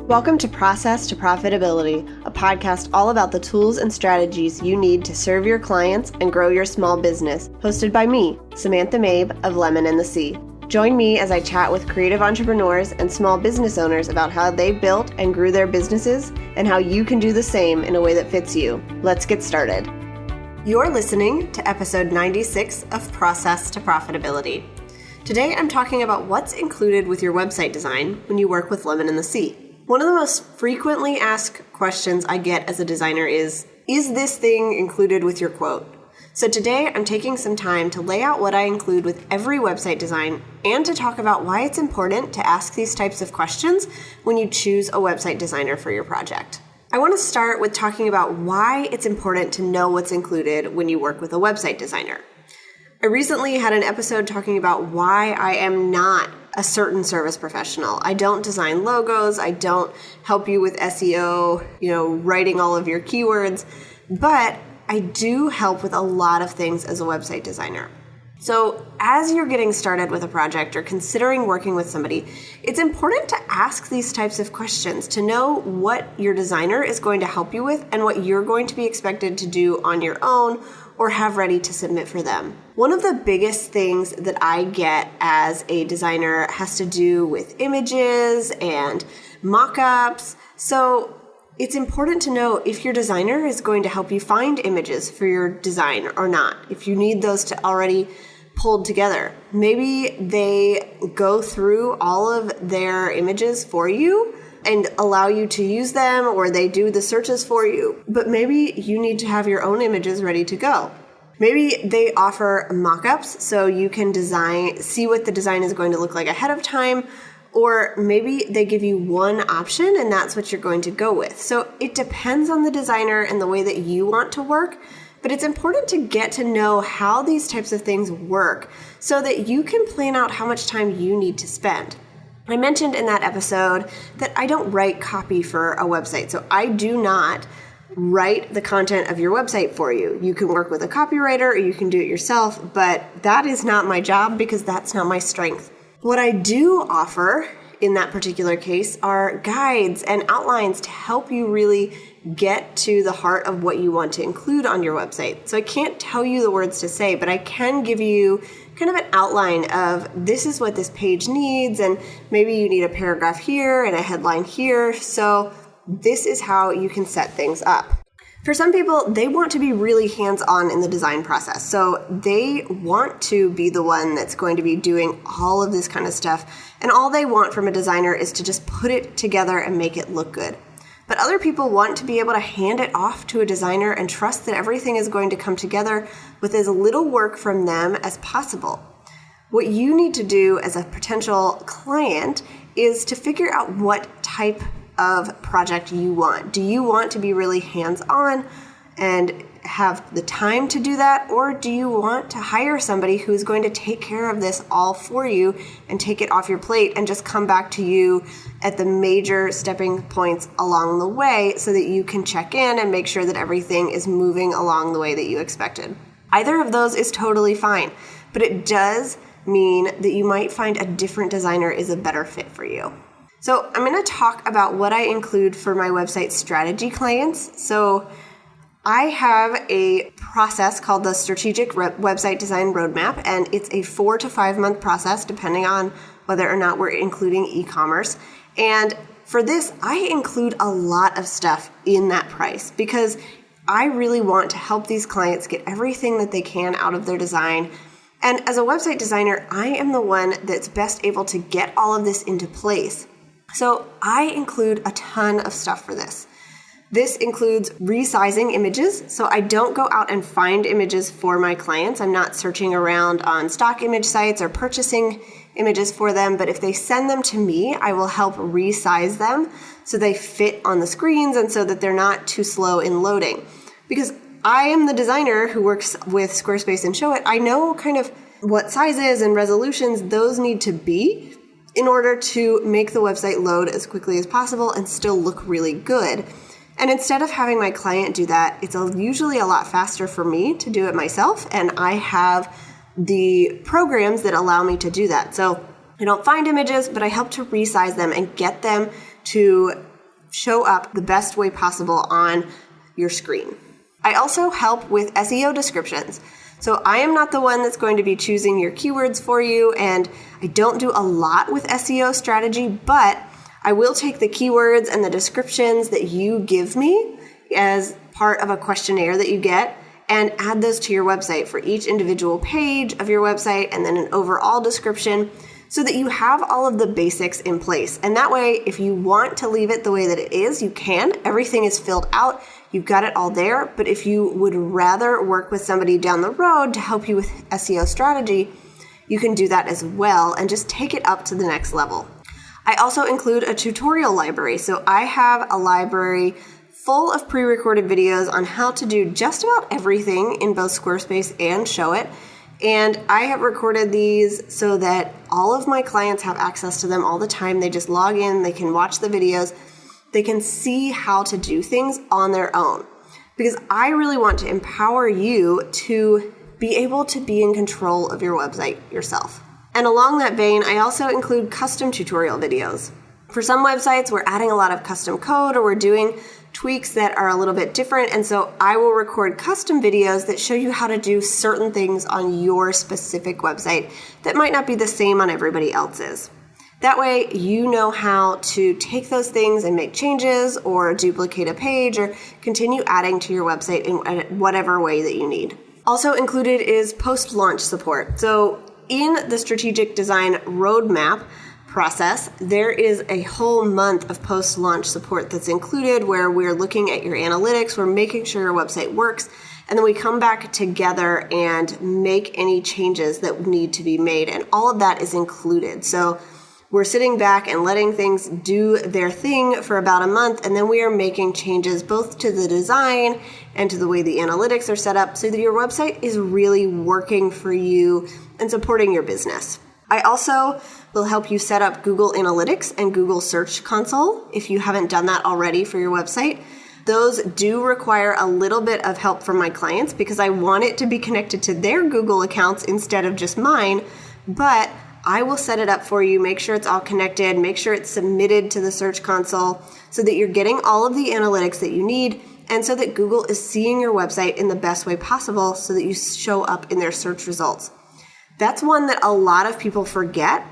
Welcome to Process to Profitability, a podcast all about the tools and strategies you need to serve your clients and grow your small business, hosted by me, Samantha Mabe of Lemon and the Sea. Join me as I chat with creative entrepreneurs and small business owners about how they built and grew their businesses and how you can do the same in a way that fits you. Let's get started. You're listening to episode 96 of Process to Profitability. Today I'm talking about what's included with your website design when you work with Lemon and the Sea. One of the most frequently asked questions I get as a designer is this thing included with your quote? So today I'm taking some time to lay out what I include with every website design and to talk about why it's important to ask these types of questions when you choose a website designer for your project. I want to start with talking about why it's important to know what's included when you work with a website designer. I recently had an episode talking about why I am not a certain service professional. I don't design logos. I don't help you with SEO, writing all of your keywords, but I do help with a lot of things as a website designer. So as you're getting started with a project or considering working with somebody, it's important to ask these types of questions to know what your designer is going to help you with and what you're going to be expected to do on your own or have ready to submit for them. One of the biggest things that I get as a designer has to do with images and mock-ups. So it's important to know if your designer is going to help you find images for your design or not, if you need those to already pulled together. Maybe they go through all of their images for you and allow you to use them, or they do the searches for you. But maybe you need to have your own images ready to go. Maybe they offer mock-ups so you can see what the design is going to look like ahead of time, or maybe they give you one option and that's what you're going to go with. So it depends on the designer and the way that you want to work, but it's important to get to know how these types of things work so that you can plan out how much time you need to spend. I mentioned in that episode that I don't write copy for a website, so I do not write the content of your website for you. You can work with a copywriter or you can do it yourself, but that is not my job because that's not my strength. What I do offer in that particular case are guides and outlines to help you really get to the heart of what you want to include on your website. So I can't tell you the words to say, but I can give you kind of an outline of this is what this page needs, and maybe you need a paragraph here and a headline here. So this is how you can set things up. For some people, they want to be really hands-on in the design process. So they want to be the one that's going to be doing all of this kind of stuff. And all they want from a designer is to just put it together and make it look good. But other people want to be able to hand it off to a designer and trust that everything is going to come together with as little work from them as possible. What you need to do as a potential client is to figure out what type of project you want. Do you want to be really hands-on and have the time to do that? Or do you want to hire somebody who's going to take care of this all for you and take it off your plate and just come back to you at the major stepping points along the way so that you can check in and make sure that everything is moving along the way that you expected? Either of those is totally fine, but it does mean that you might find a different designer is a better fit for you. So I'm going to talk about what I include for my website strategy clients. So I have a process called the Strategic Website Design Roadmap, and it's a 4 to 5 month process depending on whether or not we're including e-commerce. And for this, I include a lot of stuff in that price because I really want to help these clients get everything that they can out of their design. And as a website designer, I am the one that's best able to get all of this into place. So I include a ton of stuff for this. This includes resizing images. So I don't go out and find images for my clients. I'm not searching around on stock image sites or purchasing images for them. But if they send them to me, I will help resize them so they fit on the screens and so that they're not too slow in loading. Because I am the designer who works with Squarespace and Showit. I know kind of what sizes and resolutions those need to be in order to make the website load as quickly as possible and still look really good. And instead of having my client do that, it's usually a lot faster for me to do it myself, and I have the programs that allow me to do that. So I don't find images, but I help to resize them and get them to show up the best way possible on your screen. I also help with SEO descriptions. So I am not the one that's going to be choosing your keywords for you, and I don't do a lot with SEO strategy, but I will take the keywords and the descriptions that you give me as part of a questionnaire that you get and add those to your website for each individual page of your website and then an overall description so that you have all of the basics in place. And that way, if you want to leave it the way that it is, you can. Everything is filled out. You've got it all there. But if you would rather work with somebody down the road to help you with SEO strategy, you can do that as well and just take it up to the next level. I also include a tutorial library. So I have a library full of pre-recorded videos on how to do just about everything in both Squarespace and Showit. And I have recorded these so that all of my clients have access to them all the time. They just log in, they can watch the videos, they can see how to do things on their own. Because I really want to empower you to be able to be in control of your website yourself. And along that vein, I also include custom tutorial videos. For some websites, we're adding a lot of custom code or we're doing tweaks that are a little bit different. And so I will record custom videos that show you how to do certain things on your specific website that might not be the same on everybody else's. That way, you know how to take those things and make changes or duplicate a page or continue adding to your website in whatever way that you need. Also included is post-launch support. So in the strategic design roadmap process, there is a whole month of post-launch support that's included where we're looking at your analytics, we're making sure your website works, and then we come back together and make any changes that need to be made, and all of that is included. So we're sitting back and letting things do their thing for about a month, and then we are making changes both to the design and to the way the analytics are set up so that your website is really working for you and supporting your business. I also will help you set up Google Analytics and Google Search Console if you haven't done that already for your website. Those do require a little bit of help from my clients because I want it to be connected to their Google accounts instead of just mine, but I will set it up for you, make sure it's all connected, make sure it's submitted to the Search Console so that you're getting all of the analytics that you need and so that Google is seeing your website in the best way possible so that you show up in their search results. That's one that a lot of people forget.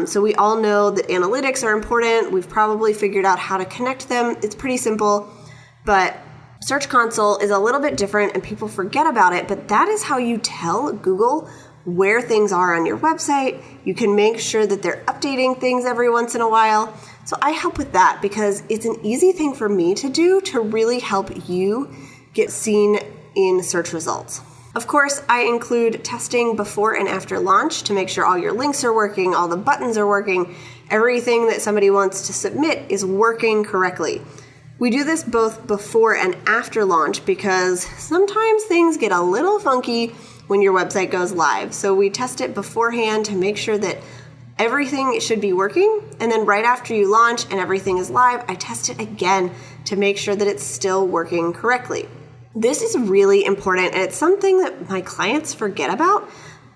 So we all know that analytics are important. We've probably figured out how to connect them. It's pretty simple, but Search Console is a little bit different and people forget about it, but that is how you tell Google where things are on your website. You can make sure that they're updating things every once in a while. So I help with that because it's an easy thing for me to do to really help you get seen in search results. Of course, I include testing before and after launch to make sure all your links are working, all the buttons are working, everything that somebody wants to submit is working correctly. We do this both before and after launch because sometimes things get a little funky when your website goes live. So we test it beforehand to make sure that everything should be working. And then right after you launch and everything is live, I test it again to make sure that it's still working correctly. This is really important, and it's something that my clients forget about,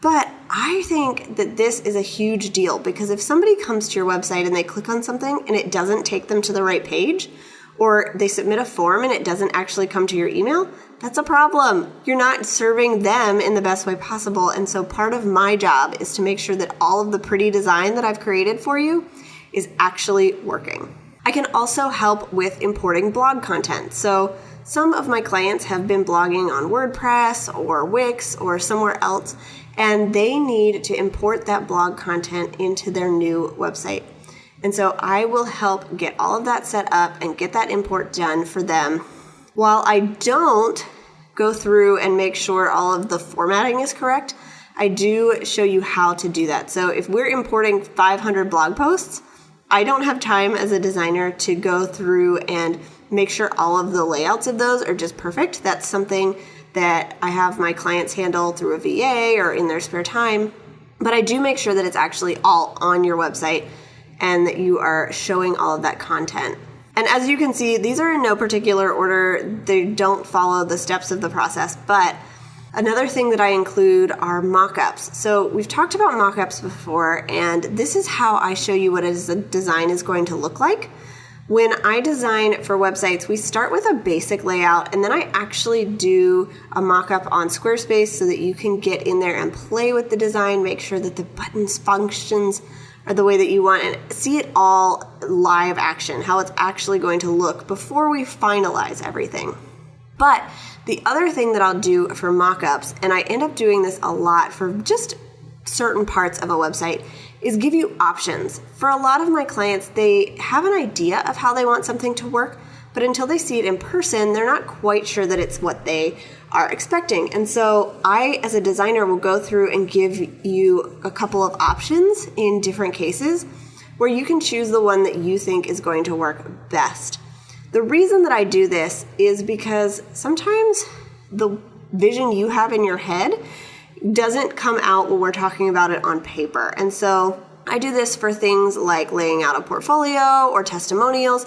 but I think that this is a huge deal because if somebody comes to your website and they click on something and it doesn't take them to the right page, or they submit a form and it doesn't actually come to your email, that's a problem. You're not serving them in the best way possible, and so part of my job is to make sure that all of the pretty design that I've created for you is actually working. I can also help with importing blog content. So some of my clients have been blogging on WordPress or Wix or somewhere else, and they need to import that blog content into their new website. And so I will help get all of that set up and get that import done for them. While I don't go through and make sure all of the formatting is correct, I do show you how to do that. So if we're importing 500 blog posts, I don't have time as a designer to go through and make sure all of the layouts of those are just perfect. That's something that I have my clients handle through a VA or in their spare time. But I do make sure that it's actually all on your website and that you are showing all of that content. And as you can see, these are in no particular order. They don't follow the steps of the process. But another thing that I include are mock-ups. So we've talked about mock-ups before, and this is how I show you what a design is going to look like. When I design for websites, we start with a basic layout, and then I actually do a mock-up on Squarespace so that you can get in there and play with the design, make sure that the buttons functions are the way that you want, and see it all live action, how it's actually going to look before we finalize everything. But the other thing that I'll do for mock-ups, and I end up doing this a lot for just certain parts of a website, is give you options. For a lot of my clients, they have an idea of how they want something to work, but until they see it in person, they're not quite sure that it's what they are expecting. And so I, as a designer, will go through and give you a couple of options in different cases where you can choose the one that you think is going to work best. The reason that I do this is because sometimes the vision you have in your head doesn't come out when we're talking about it on paper. And so I do this for things like laying out a portfolio or testimonials,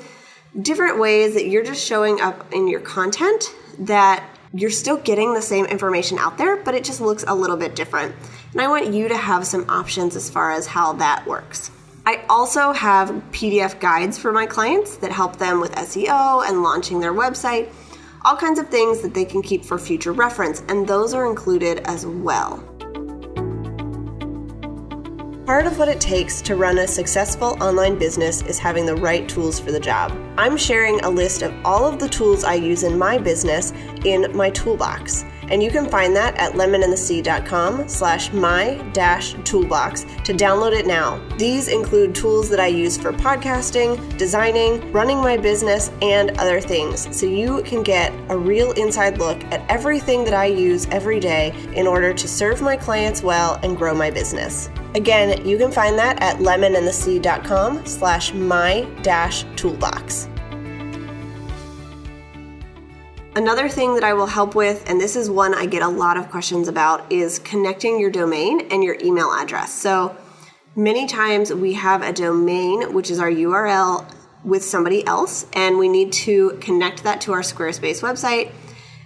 different ways that you're just showing up in your content that you're still getting the same information out there, but it just looks a little bit different. And I want you to have some options as far as how that works. I also have PDF guides for my clients that help them with SEO and launching their website, all kinds of things that they can keep for future reference, and those are included as well. Part of what it takes to run a successful online business is having the right tools for the job. I'm sharing a list of all of the tools I use in my business in my toolbox. And you can find that at lemonandthesea.com/my-toolbox to download it now. These include tools that I use for podcasting, designing, running my business, and other things. So you can get a real inside look at everything that I use every day in order to serve my clients well and grow my business. Again, you can find that at lemonandthesea.com/my-toolbox. Another thing that I will help with, and this is one I get a lot of questions about, is connecting your domain and your email address. So many times we have a domain, which is our URL, with somebody else, and we need to connect that to our Squarespace website.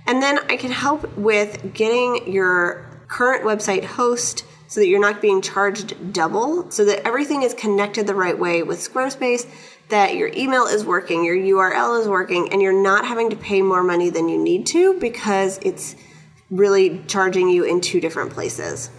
And then I can help with getting your current website host so that you're not being charged double, so that everything is connected the right way with Squarespace, that your email is working, your URL is working, and you're not having to pay more money than you need to because it's really charging you in two different places.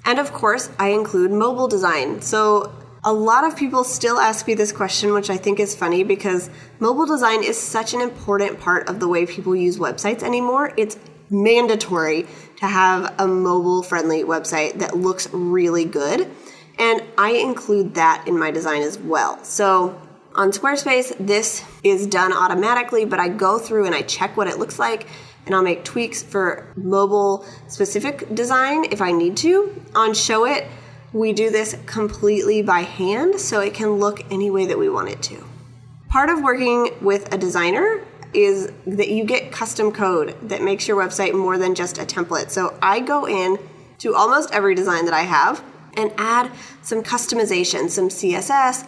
And of course, I include mobile design. So a lot of people still ask me this question, which I think is funny because mobile design is such an important part of the way people use websites anymore. It's mandatory to have a mobile-friendly website that looks really good. And I include that in my design as well. So on Squarespace, this is done automatically, but I go through and I check what it looks like, and I'll make tweaks for mobile-specific design if I need to. On Showit, we do this completely by hand, so it can look any way that we want it to. Part of working with a designer is that you get custom code that makes your website more than just a template. So I go in to almost every design that I have and add some customization, some CSS,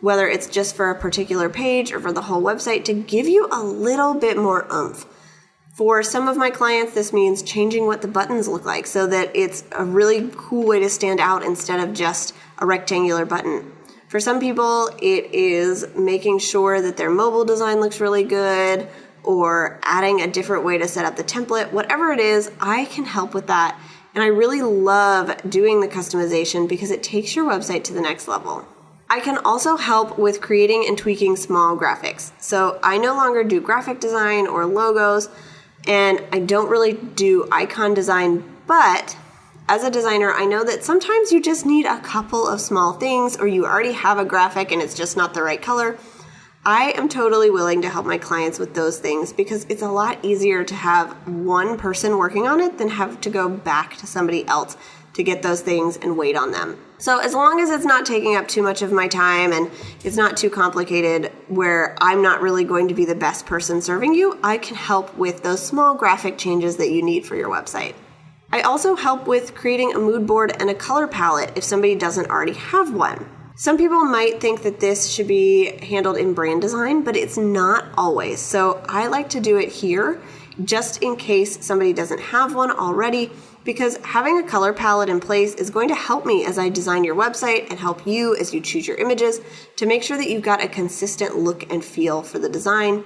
whether it's just for a particular page or for the whole website, to give you a little bit more oomph. For some of my clients, this means changing what the buttons look like so that it's a really cool way to stand out instead of just a rectangular button. For some people, it is making sure that their mobile design looks really good or adding a different way to set up the template. Whatever it is, I can help with that. And I really love doing the customization because it takes your website to the next level. I can also help with creating and tweaking small graphics. So I no longer do graphic design or logos, and I don't really do icon design, but as a designer, I know that sometimes you just need a couple of small things, or you already have a graphic and it's just not the right color. I am totally willing to help my clients with those things because it's a lot easier to have one person working on it than have to go back to somebody else to get those things and wait on them. So as long as it's not taking up too much of my time and it's not too complicated where I'm not really going to be the best person serving you, I can help with those small graphic changes that you need for your website. I also help with creating a mood board and a color palette if somebody doesn't already have one. Some people might think that this should be handled in brand design, but it's not always. So I like to do it here just in case somebody doesn't have one already, because having a color palette in place is going to help me as I design your website and help you as you choose your images to make sure that you've got a consistent look and feel for the design.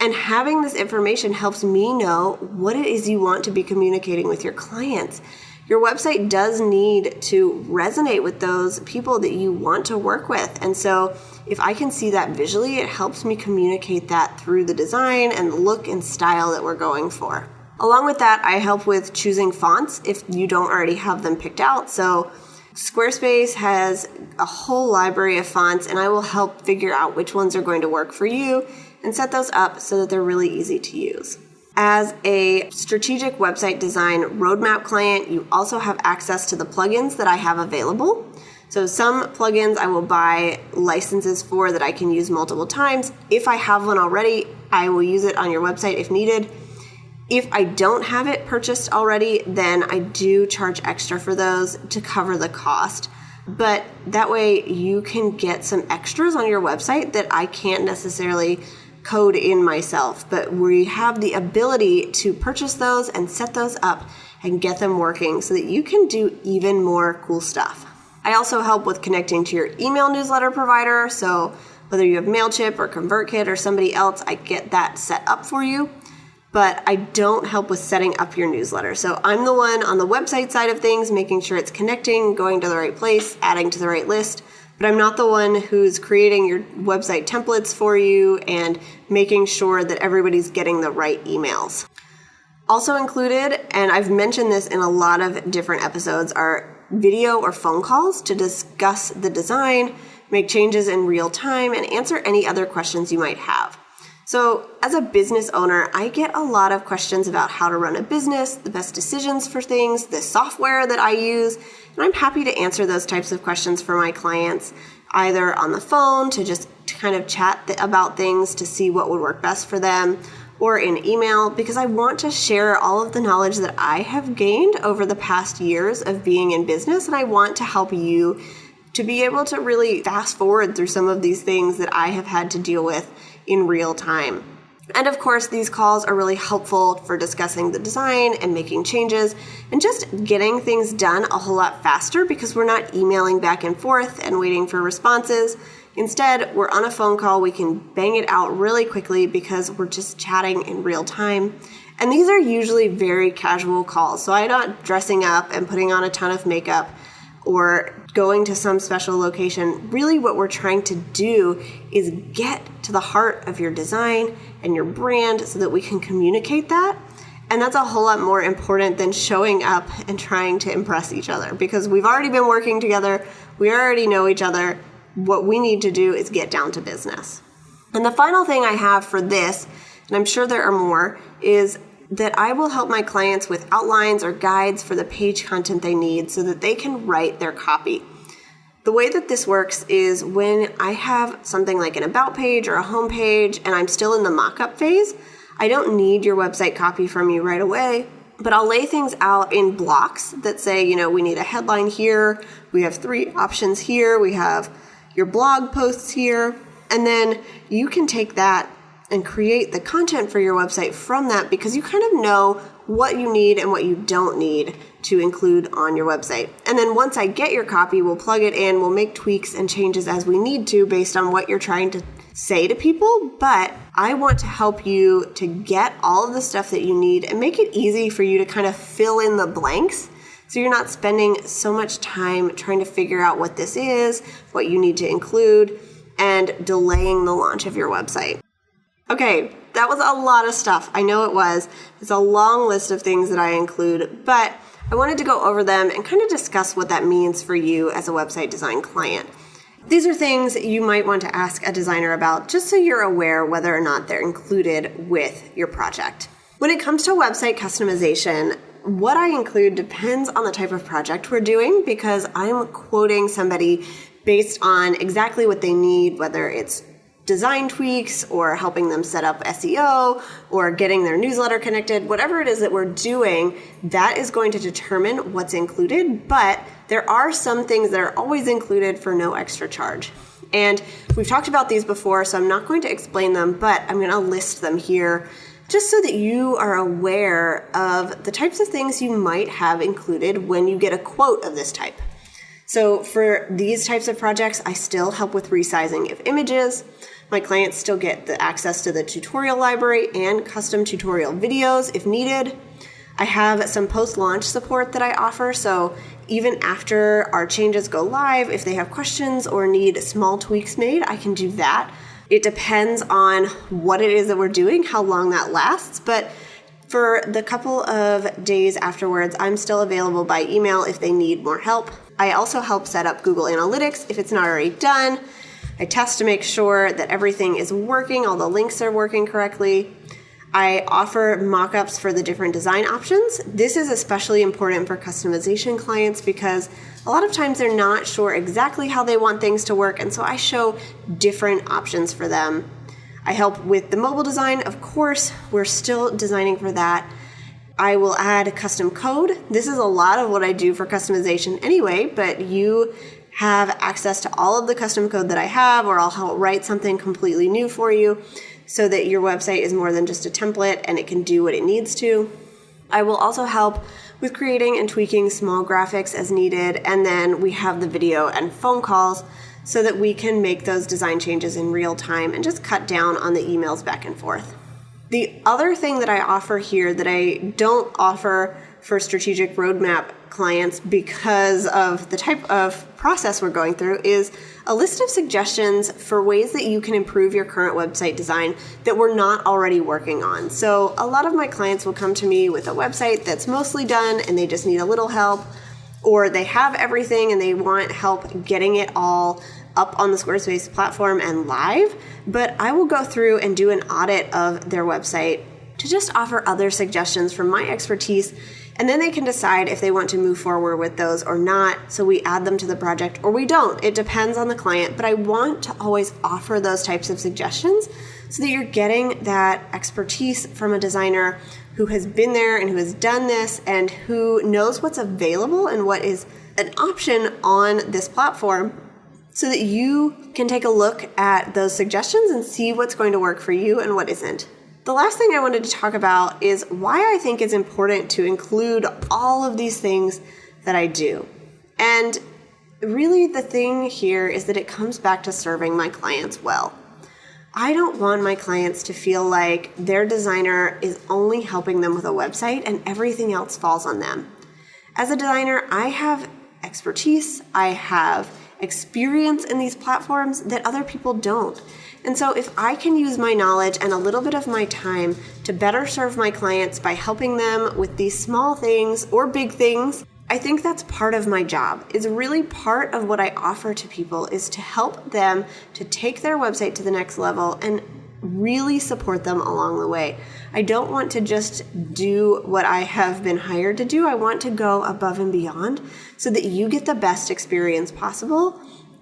And having this information helps me know what it is you want to be communicating with your clients. Your website does need to resonate with those people that you want to work with. And so if I can see that visually, it helps me communicate that through the design and the look and style that we're going for. Along with that, I help with choosing fonts if you don't already have them picked out. So Squarespace has a whole library of fonts, and I will help figure out which ones are going to work for you and set those up so that they're really easy to use. As a strategic website design roadmap client, you also have access to the plugins that I have available. So some plugins I will buy licenses for that I can use multiple times. If I have one already, I will use it on your website if needed. If I don't have it purchased already, then I do charge extra for those to cover the cost. But that way you can get some extras on your website that I can't necessarily code in myself, but we have the ability to purchase those and set those up and get them working so that you can do even more cool stuff. I also help with connecting to your email newsletter provider. So whether you have MailChimp or ConvertKit or somebody else, I get that set up for you, but I don't help with setting up your newsletter. So I'm the one on the website side of things, making sure it's connecting, going to the right place, adding to the right list. But I'm not the one who's creating your website templates for you and making sure that everybody's getting the right emails. Also included, and I've mentioned this in a lot of different episodes, are video or phone calls to discuss the design, make changes in real time, and answer any other questions you might have. So as a business owner, I get a lot of questions about how to run a business, the best decisions for things, the software that I use, and I'm happy to answer those types of questions for my clients, either on the phone to just kind of chat about things to see what would work best for them, or in email, because I want to share all of the knowledge that I have gained over the past years of being in business, and I want to help you to be able to really fast forward through some of these things that I have had to deal with in real time. And of course, these calls are really helpful for discussing the design and making changes and just getting things done a whole lot faster because we're not emailing back and forth and waiting for responses. Instead, we're on a phone call. We can bang it out really quickly because we're just chatting in real time. And these are usually very casual calls. So I'm not dressing up and putting on a ton of makeup or going to some special location. Really what we're trying to do is get to the heart of your design and your brand so that we can communicate that. And that's a whole lot more important than showing up and trying to impress each other because we've already been working together. We already know each other. What we need to do is get down to business. And the final thing I have for this, and I'm sure there are more, is that I will help my clients with outlines or guides for the page content they need so that they can write their copy. The way that this works is when I have something like an about page or a home page and I'm still in the mock-up phase, I don't need your website copy from you right away, but I'll lay things out in blocks that say, we need a headline here, we have 3 options here, we have your blog posts here, and then you can take that and create the content for your website from that because you kind of know what you need and what you don't need to include on your website. And then once I get your copy, we'll plug it in, we'll make tweaks and changes as we need to based on what you're trying to say to people. But I want to help you to get all of the stuff that you need and make it easy for you to kind of fill in the blanks. So you're not spending so much time trying to figure out what this is, what you need to include, and delaying the launch of your website. Okay, that was a lot of stuff. I know it was. It's a long list of things that I include, but I wanted to go over them and kind of discuss what that means for you as a website design client. These are things you might want to ask a designer about just so you're aware whether or not they're included with your project. When it comes to website customization, what I include depends on the type of project we're doing because I'm quoting somebody based on exactly what they need, whether it's design tweaks or helping them set up SEO or getting their newsletter connected, whatever it is that we're doing, that is going to determine what's included. But there are some things that are always included for no extra charge. And we've talked about these before, so I'm not going to explain them, but I'm going to list them here. just so that you are aware of the types of things you might have included when you get a quote of this type. So for these types of projects, I still help with resizing of images. My clients still get the access to the tutorial library and custom tutorial videos if needed. I have some post-launch support that I offer, so even after our changes go live, if they have questions or need small tweaks made, I can do that. It depends on what it is that we're doing, how long that lasts, but for the couple of days afterwards, I'm still available by email if they need more help. I also help set up Google Analytics if it's not already done. I test to make sure that everything is working, all the links are working correctly. I offer mock-ups for the different design options. This is especially important for customization clients because a lot of times they're not sure exactly how they want things to work, and so I show different options for them. I help with the mobile design, of course. We're still designing for that. I will add custom code. This is a lot of what I do for customization anyway, but you have access to all of the custom code that I have, or I'll help write something completely new for you so that your website is more than just a template and it can do what it needs to. I will also help with creating and tweaking small graphics as needed, and then we have the video and phone calls so that we can make those design changes in real time and just cut down on the emails back and forth. The other thing that I offer here that I don't offer for strategic roadmap clients because of the type of process we're going through is a list of suggestions for ways that you can improve your current website design that we're not already working on. So a lot of my clients will come to me with a website that's mostly done and they just need a little help, or they have everything and they want help getting it all up on the Squarespace platform and live, but I will go through and do an audit of their website to just offer other suggestions from my expertise, and then they can decide if they want to move forward with those or not, so we add them to the project or we don't. It depends on the client, but I want to always offer those types of suggestions so that you're getting that expertise from a designer who has been there and who has done this and who knows what's available and what is an option on this platform, so that you can take a look at those suggestions and see what's going to work for you and what isn't. The last thing I wanted to talk about is why I think it's important to include all of these things that I do. And really the thing here is that it comes back to serving my clients well. I don't want my clients to feel like their designer is only helping them with a website and everything else falls on them. As a designer, I have expertise, I have experience in these platforms that other people don't. And so if I can use my knowledge and a little bit of my time to better serve my clients by helping them with these small things or big things, I think that's part of my job. It's really part of what I offer to people is to help them to take their website to the next level and really support them along the way. I don't want to just do what I have been hired to do. I want to go above and beyond so that you get the best experience possible,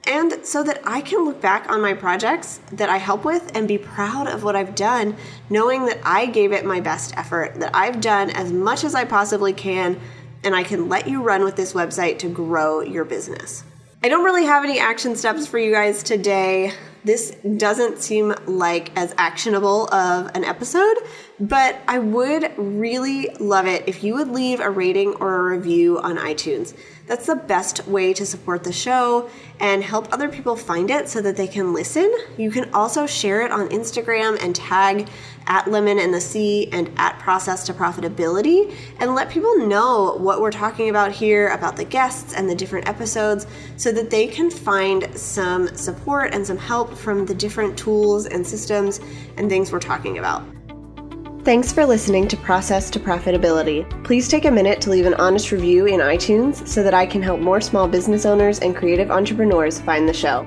and so that I can look back on my projects that I help with and be proud of what I've done, knowing that I gave it my best effort, that I've done as much as I possibly can, and I can let you run with this website to grow your business. I don't really have any action steps for you guys today. This doesn't seem like as actionable of an episode, but I would really love it if you would leave a rating or a review on iTunes. That's the best way to support the show and help other people find it so that they can listen. You can also share it on Instagram and tag @LemonandTheSea and @ProcessToProfitability and let people know what we're talking about here, about the guests and the different episodes, so that they can find some support and some help from the different tools and systems and things we're talking about. Thanks for listening to Process to Profitability. Please take a minute to leave an honest review in iTunes so that I can help more small business owners and creative entrepreneurs find the show.